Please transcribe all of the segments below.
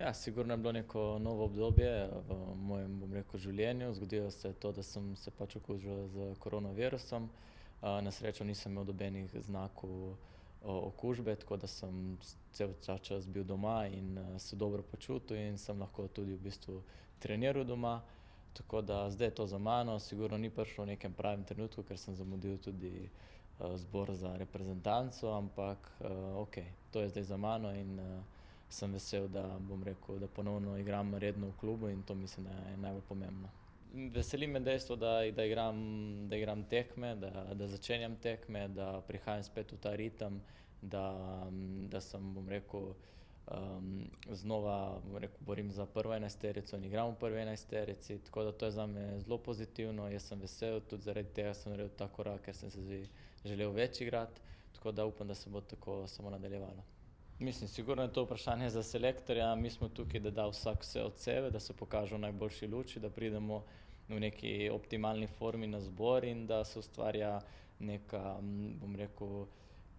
Ja, sigurno je bilo neko novo obdobje v mojem, bom rekel, življenju. Zgodilo se je to, da sem se pač okužil s koronavirusom. Na srečo nisem imel nobenih znakov okužbe, tako da sem cel ta čas bil doma in se dobro počutil in sem lahko tudi v bistvu treniral doma. Tako da zdaj je to za mano, sigurno ni prišlo v nekem pravem trenutku, ker sem zamudil tudi zbor za reprezentanco, ampak okej, to je zdaj za mano in sem vesel, da bom rekel, da ponovno igram redno v klubu in to mislim, da je najbolj pomembno. Veseli me dejstvo, da igram tekme, da začenjam tekme, da prihajam spet v ta ritem, da sem, bom rekel, znova, bom rekel, borim za prvo enajsterico in igram v prvi enajsterici, tako da to je zame zelo pozitivno. Jaz sem vesel, tudi zaradi tega sem naredil ta korak, ker sem se želel več igrati, tako da upam, da se bo tako samo nadaljevalo. Mislim, sigurno je to vprašanje za selektorja, mi smo tukaj, da da vsak vse od sebe, da se pokaže v najboljši luči, da pridemo v neki optimalni formi na zbor in da se ustvarja neka, bom rekel,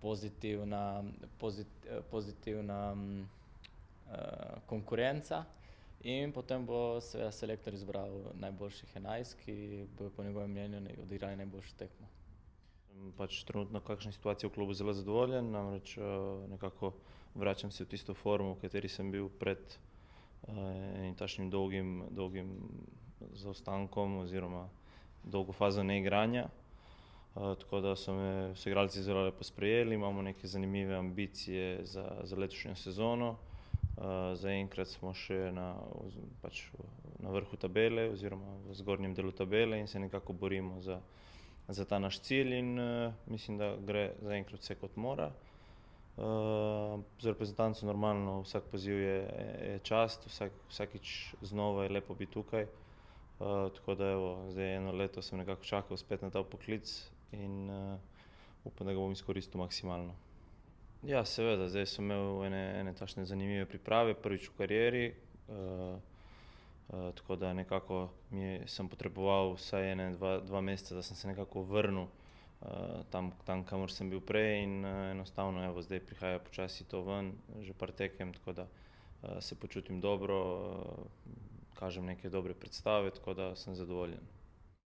pozitivna konkurenca in potem bo seveda selektor izbral najboljših 11, ki bojo po njegovem mnenju odigrali najboljšo tekmo. Sem pač trenutno v kakšni situaciji v klubu zelo zadovoljen, namreč nekako vračam se v tisto formo, v kateri sem bil pred enim takšnim dolgim zaostankom oziroma dolgo fazo neigranja. Tako da so me soigralci zelo lepo sprejeli, imamo neke zanimive ambicije za letošnjo sezono. Zaenkrat smo še pač na vrhu tabele oziroma v zgornjem delu tabele in se nekako borimo za ta naš cilj in mislim, da gre zaenkrat vse kot mora. Z reprezentanco normalno vsak poziv je čast, vsakič znova je lepo biti tukaj. Tako da evo, zdaj eno leto sem nekako čakal spet na ta poklic in upam, da ga bom izkoristil maksimalno. Ja, seveda, zdaj sem imel ene takšne zanimive priprave, prvič v karieri. Tako da nekako sem potreboval vsaj dva meseca, da sem se nekako vrnil tam, kamor sem bil prej in enostavno evo, zdaj prihaja počasi to ven, že par tekem, tako da se počutim dobro, kažem neke dobre predstave, tako da sem zadovoljen.